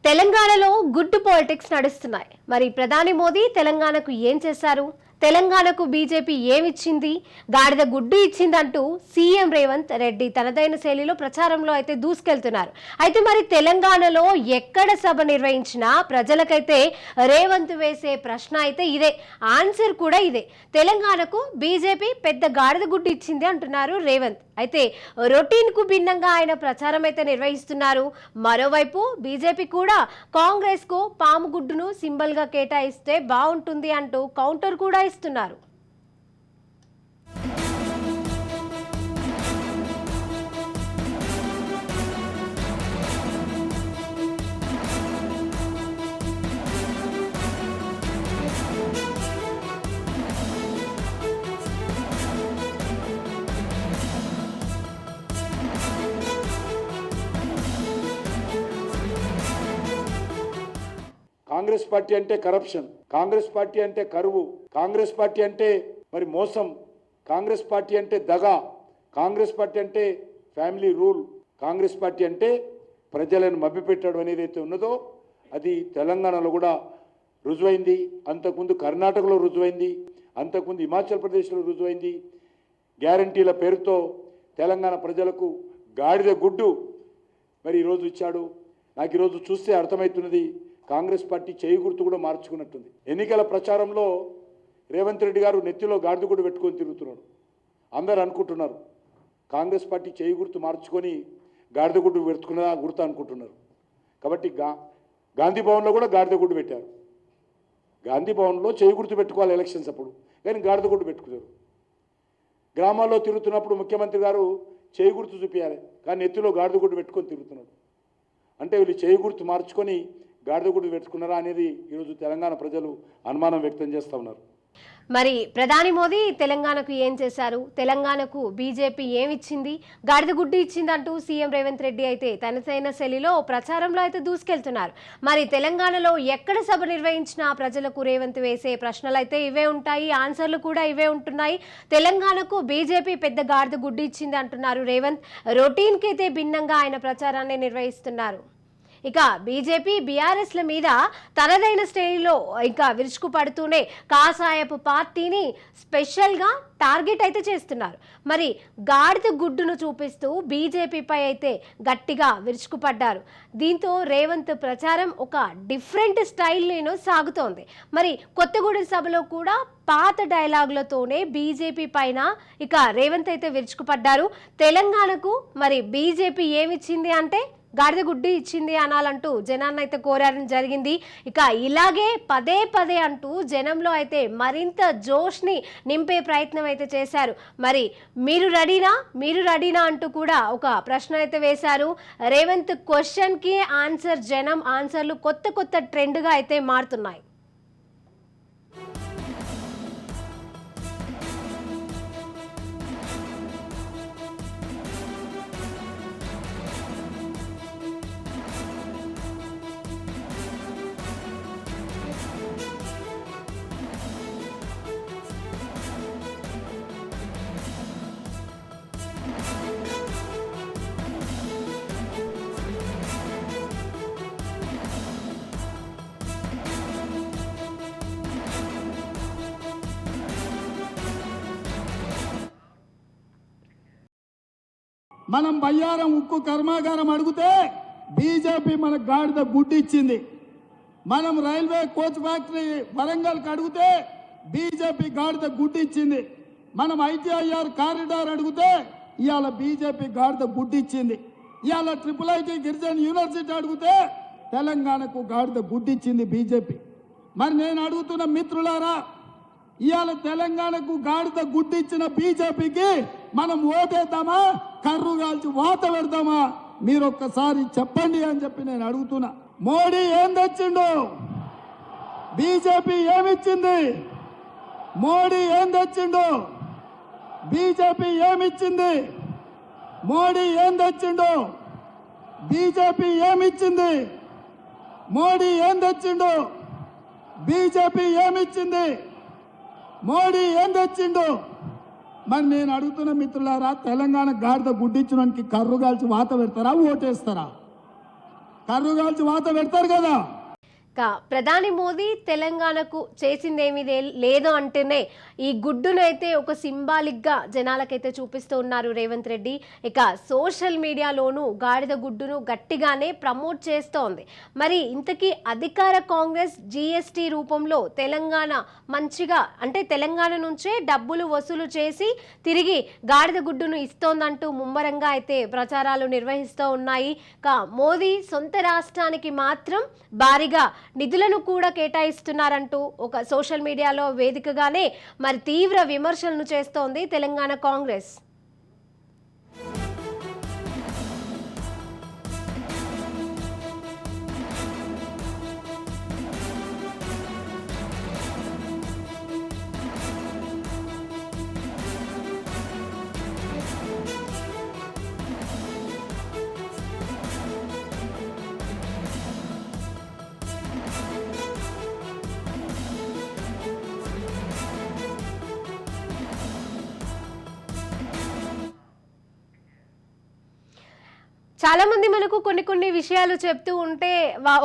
తెలంగాణలో good politics నడుస్తున్నాయి. మరి ప్రధాని మోదీ తెలంగాణకు ఏం చేశారు? తెలంగాణకు బీజేపీ ఏమిచ్చింది? గాడిద గుడ్డు ఇచ్చిందంటూ సీఎం రేవంత్ రెడ్డి తనదైన శైలిలో ప్రచారంలో అయితే దూసుకెళ్తున్నారు. అయితే మరి తెలంగాణలో ఎక్కడ సభ నిర్వహించినా ప్రజలకైతే రేవంత్ వేసే ప్రశ్న అయితే ఇదే, ఆన్సర్ కూడా ఇదే. తెలంగాణకు బీజేపీ పెద్ద గాడిద గుడ్డు ఇచ్చింది అంటున్నారు రేవంత్. అయితే రొటీన్ కు భిన్నంగా ఆయన ప్రచారం అయితే నిర్వహిస్తున్నారు. మరోవైపు బీజేపీ కూడా కాంగ్రెస్ కు పాము గుడ్డును సింబల్ గా కేటాయిస్తే బాగుంటుంది అంటూ కౌంటర్ కూడా ఇస్తున్నారు. కాంగ్రెస్ పార్టీ అంటే కరప్షన్, కాంగ్రెస్ పార్టీ అంటే కరువు, కాంగ్రెస్ పార్టీ అంటే మరి మోసం, కాంగ్రెస్ పార్టీ అంటే దగా, కాంగ్రెస్ పార్టీ అంటే ఫ్యామిలీ రూల్, కాంగ్రెస్ పార్టీ అంటే ప్రజలను మభ్యపెట్టడం అనేది అయితే ఉన్నదో అది తెలంగాణలో కూడా రుజువైంది. అంతకుముందు కర్ణాటకలో రుజువైంది, అంతకుముందు హిమాచల్ ప్రదేశ్లో రుజువైంది. గ్యారంటీల పేరుతో తెలంగాణ ప్రజలకు గాడిద గుడ్డు మరి ఈరోజు ఇచ్చాడు. నాకు ఈరోజు చూస్తే అర్థమవుతున్నది, కాంగ్రెస్ పార్టీ చేయి గుర్తు కూడా మార్చుకున్నట్టుంది. ఎన్నికల ప్రచారంలో రేవంత్ రెడ్డి గారు నెత్తిలో గాడిద గుడ్డు పెట్టుకొని తిరుగుతున్నాడు. అందరూ అనుకుంటున్నారు కాంగ్రెస్ పార్టీ చేయి గుర్తు మార్చుకొని గాడిద గుడ్డు పెట్టుకున్నదా గుర్తు అనుకుంటున్నారు. కాబట్టి గాంధీ భవన్లో కూడా గాడిద గుడ్డు పెట్టారు. గాంధీ భవన్లో చేయి గుర్తు పెట్టుకోవాలి ఎలక్షన్స్ అప్పుడు, కానీ గాడిద గుడ్డు పెట్టుకున్నారు. గ్రామాల్లో తిరుగుతున్నప్పుడు ముఖ్యమంత్రి గారు చేయి గుర్తు చూపించాలి, కానీ నెత్తిలో గాడిద గుడ్డు పెట్టుకొని తిరుగుతున్నాడు. అంటే వీళ్ళు చేయి గుర్తు మార్చుకొని గాడిద గుడ్డు పెట్టుకున్నారా అనేది ఈరోజు తెలంగాణ ప్రజలు అనుమానం వ్యక్తం చేస్తూ ఉన్నారు. మరి ప్రధాని మోదీ తెలంగాణకు ఏం చేశారు? తెలంగాణకు బీజేపీ ఏమిచ్చింది? గాడిద గుడ్డు ఇచ్చిందంటూ సీఎం రేవంత్ రెడ్డి అయితే తనదైన శైలిలో ప్రచారంలో అయితే దూసుకెళ్తున్నారు. మరి తెలంగాణలో ఎక్కడ సభ నిర్వహించినా ప్రజలకు రేవంత్ వేసే ప్రశ్నలు అయితే ఇవే ఉంటాయి, ఆన్సర్లు కూడా ఇవే ఉంటున్నాయి. తెలంగాణకు బీజేపీ పెద్ద గాడిద గుడ్డు ఇచ్చింది అంటున్నారు రేవంత్. రొటీన్కి అయితే భిన్నంగా ఆయన ప్రచారాన్ని నిర్వహిస్తున్నారు. ఇక బీజేపీ బీఆర్ఎస్ల మీద తనదైన స్టైల్లో ఇంకా విరుచుకు పడుతూనే కాషాయపు పార్టీని స్పెషల్గా టార్గెట్ అయితే చేస్తున్నారు. మరి గాడిద గుడ్డును చూపిస్తూ బీజేపీపై అయితే గట్టిగా విరుచుకుపడ్డారు. దీంతో రేవంత్ ప్రచారం ఒక డిఫరెంట్ స్టైల్లోనూ సాగుతోంది. మరి కొత్తగూడెం సభలో కూడా పాత డైలాగులతోనే బీజేపీ పైన ఇక రేవంత్ అయితే విరుచుకుపడ్డారు. తెలంగాణకు మరి బీజేపీ ఏమిచ్చింది అంటే గాడిద గుడ్డి ఇచ్చింది అనాలంటూ జనాన్ని అయితే కోరడం జరిగింది. ఇక ఇలాగే పదే పదే అంటూ జనంలో అయితే మరింత జోష్ని నింపే ప్రయత్నం అయితే చేశారు. మరి మీరు రెడీనా అంటూ కూడా ఒక ప్రశ్న అయితే వేశారు. రేవంత్ క్వశ్చన్కి ఆన్సర్, జనం ఆన్సర్లు కొత్త ట్రెండ్గా అయితే మారుతున్నాయి. మనం బయ్యారం ఉక్కు కర్మాగారం అడిగితే బీజేపీ మనకు గాడిద గుడ్డు ఇచ్చింది. మనం రైల్వే కోచ్ ఫ్యాక్టరీ వరంగల్కి అడిగితే బీజేపీ గాడిద గుడ్డు ఇచ్చింది. మనం ఐటీఐఆర్ కారిడార్ అడిగితే ఇవాళ బీజేపీ గాడిద గుడ్డు ఇచ్చింది. ఇవాళ IIIT గిరిజన యూనివర్సిటీ అడిగితే తెలంగాణకు గాడిద గుడ్డు ఇచ్చింది బీజేపీ. మరి నేను అడుగుతున్న మిత్రులారా, ఇవాళ తెలంగాణకు గాడిద గుడ్డు ఇచ్చిన బీజేపీకి మనం ఓటేద్దామా, కర్రు కాల్చి వాత పెడదామా? మీరు ఒక్కసారి చెప్పండి అని చెప్పి నేను అడుగుతున్నా. మోడీ ఏం తెచ్చిండు? బీజేపీ ఏమిచ్చింది? మోడీ ఏం తెచ్చిండు? బీజేపీ ఏమిచ్చింది? మోడీ ఏం తెచ్చిండు? బీజేపీ ఏమిచ్చింది? మోడీ ఏం తెచ్చిండు? బీజేపీ ఏమిచ్చింది? మోడీ ఏం తెచ్చిండు? మరి నేను అడుగుతున్న మిత్రులారా, తెలంగాణ గాడిద గుడ్డిచ్చినానికి కర్రు కాల్చి వాత పెడతారా, ఓటేస్తారా? కర్రు కాల్చి వాత పెడతారు కదా. ప్రధాని మోదీ తెలంగాణకు చేసిందేమీ లేదు అంటేనే ఈ గుడ్డునైతే ఒక సింబాలిక్గా జనాలకైతే చూపిస్తూ ఉన్నారు రేవంత్ రెడ్డి. ఇక సోషల్ మీడియాలోనూ గాడిద గుడ్డును గట్టిగానే ప్రమోట్ చేస్తోంది. మరి ఇంతకీ అధికార కాంగ్రెస్ జీఎస్టీ రూపంలో తెలంగాణ మంచిగా అంటే తెలంగాణ నుంచే డబ్బులు వసూలు చేసి తిరిగి గాడిద గుడ్డును ఇస్తోందంటూ ముమ్మరంగా అయితే ప్రచారాలు నిర్వహిస్తూ ఉన్నాయి. మోదీ సొంత రాష్ట్రానికి మాత్రం భారీగా నిధులను కూడా కేటాయిస్తున్నారంటూ ఒక సోషల్ మీడియాలో వేదికగానే మరి తీవ్ర విమర్శలను చేస్తోంది తెలంగాణ కాంగ్రెస్. చాలా మంది మనకు కొన్ని విషయాలు చెప్తూ ఉంటే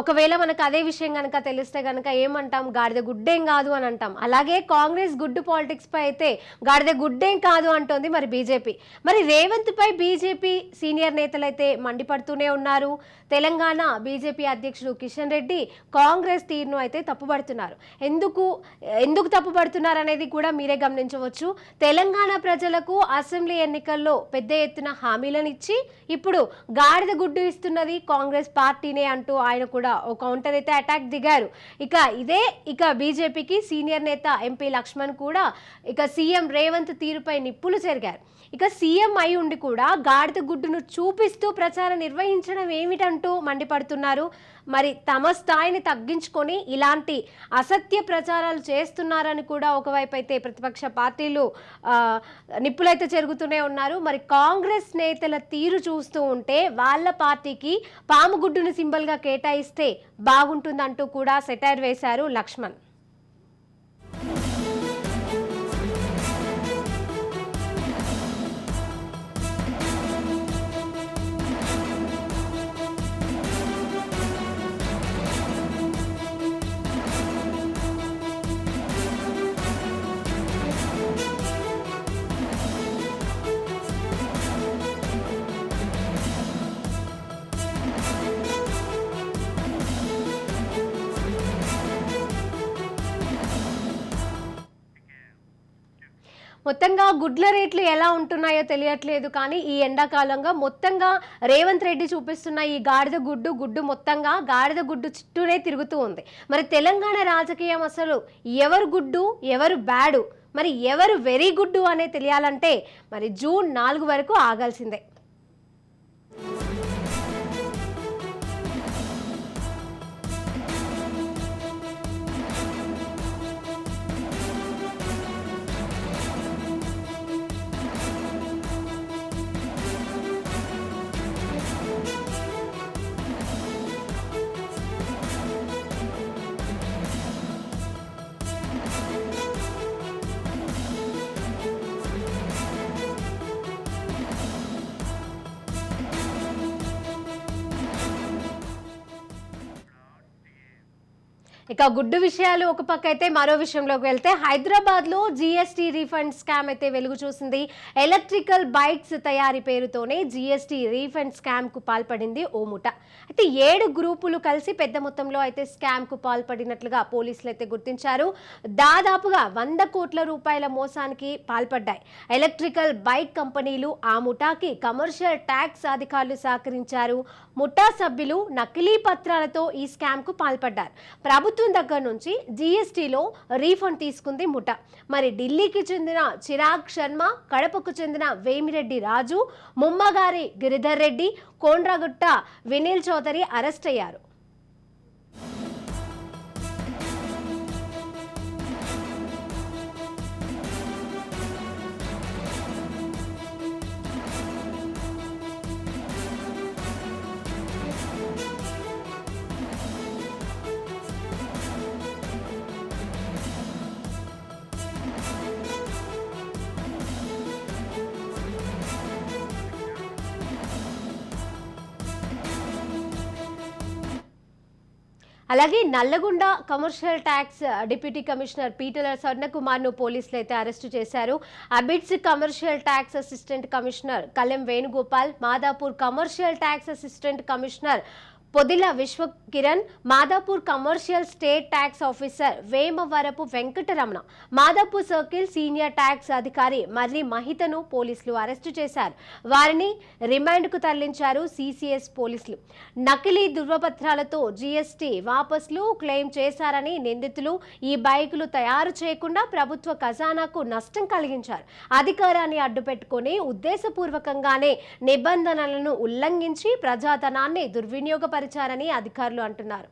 ఒకవేళ మనకు అదే విషయం కనుక తెలిస్తే కనుక ఏమంటాం, గాడిద గుడ్డేం కాదు అని అంటాం. అలాగే కాంగ్రెస్ గుడ్డు పాలిటిక్స్ పై అయితే గాడిద గుడ్డేం కాదు అంటోంది మరి బీజేపీ. మరి రేవంత్ పై బీజేపీ సీనియర్ నేతలు అయితే మండిపడుతూనే ఉన్నారు. తెలంగాణ బీజేపీ అధ్యక్షుడు కిషన్ రెడ్డి కాంగ్రెస్ తీరును అయితే తప్పుపడుతున్నారు. ఎందుకు తప్పుపడుతున్నారు అనేది కూడా మీరే గమనించవచ్చు. తెలంగాణ ప్రజలకు అసెంబ్లీ ఎన్నికల్లో పెద్ద ఎత్తున హామీలను ఇచ్చి ఇప్పుడు గాడిద గుడ్డు ఇస్తున్నది కాంగ్రెస్ పార్టీనే అంటూ ఆయన కూడా ఒక కౌంటర్ అయితే అటాక్ దిగారు. ఇక బీజేపీకి సీనియర్ నేత ఎంపీ లక్ష్మణ్ కూడా ఇక సీఎం రేవంత్ తీరుపై నిప్పులు చెరిగారు. ఇక సీఎం అయి ఉండి కూడా గాడిద గుడ్డును చూపిస్తూ ప్రచారం నిర్వహించడం ఏమిటంటూ మండిపడుతున్నారు. మరి తమ స్థాయిని తగ్గించుకొని ఇలాంటి అసత్య ప్రచారాలు చేస్తున్నారని కూడా ఒకవైపు అయితే ప్రతిపక్ష పార్టీలు నిప్పులైతే జరుగుతూనే ఉన్నారు. మరి కాంగ్రెస్ నేతల తీరు చూస్తూ ఉంటే వాళ్ళ పార్టీకి పాము గుడ్డును సింబల్గా కేటాయిస్తే బాగుంటుందంటూ కూడా సెటైర్ వేశారు లక్ష్మణ్. మొత్తంగా గుడ్ల రేట్లు ఎలా ఉంటున్నాయో తెలియట్లేదు. కానీ ఈ ఎండాకాలంగా మొత్తంగా రేవంత్ రెడ్డి చూపిస్తున్న ఈ గాడిద గుడ్డు మొత్తంగా గాడిద గుడ్డు చుట్టూనే తిరుగుతూ ఉంది. మరి తెలంగాణ రాజకీయం అసలు ఎవరు గుడ్డు ఎవరు బ్యాడు, మరి ఎవరు వెరీ గుడ్డు అనే తెలియాలంటే మరి జూన్ 4 వరకు ఆగాల్సిందే. ఇక గుడ్డు విషయాలు ఒక పక్క అయితే మరో విషయంలోకి వెళ్తే హైదరాబాద్లో జీఎస్టీ రీఫండ్ స్కామ్ అయితే వెలుగు చూసింది. ఎలక్ట్రికల్ బైక్స్ తయారీ పేరుతోనే జీఎస్టీ రీఫండ్ స్కామ్కు పాల్పడింది ఓ ముఠ. అయితే 7 గ్రూపులు కలిసి పెద్ద మొత్తంలో అయితే స్కామ్కు పాల్పడినట్లుగా పోలీసులు అయితే గుర్తించారు. దాదాపుగా 100 కోట్ల రూపాయల మోసానికి పాల్పడ్డాయి. ఎలక్ట్రికల్ బైక్ కంపెనీలు ఆ ముఠాకి కమర్షియల్ ట్యాక్స్ అధికారులు సహకరించారు. ముఠా సభ్యులు నకిలీ పత్రాలతో ఈ స్కామ్కు పాల్పడ్డారు. ప్రభుత్వం దగ్గర నుంచి జీఎస్టీలో రీఫండ్ తీసుకుంది ముఠా. మరి ఢిల్లీకి చెందిన చిరాగ్ శర్మ, కడపకు చెందిన వేమిరెడ్డి రాజు, ముమ్మగారి గిరిధర్ రెడ్డి, కోండ్రగుట్ట వినీల్ చౌదరి అరెస్ట్ అయ్యారు. అలాగే Nalgonda commercial tax deputy commissioner Peetala స్వర్ణకుమార్ను పోలీసులు అయితే అరెస్టు చేశారు. Abids commercial tax assistant commissioner Kalem Venugopal, Madhapur commercial tax assistant commissioner Podila Vishwakiran, Madhapur commercial state tax officer Vemavarapu Venkataramana, Madhapur circle senior tax అధికారి మర్రి మహితను పోలీసులు అరెస్టు చేశారు. వారిని రిమాండ్కు తరలించారు సిసిఎస్ పోలీసులు. నకిలీ ధృవపత్రాలతో జీఎస్టీ వాపసులు క్లెయిమ్ చేశారని నిందితులు ఈ బైకులు తయారు చేయకుండా ప్రభుత్వ ఖజానాకు నష్టం కలిగించారు. అధికారాన్ని అడ్డుపెట్టుకుని ఉద్దేశపూర్వకంగానే నిబంధనలను ఉల్లంఘించి ప్రజాధనాన్ని దుర్వినియోగపరిచారని అధికారులు అంటున్నారు.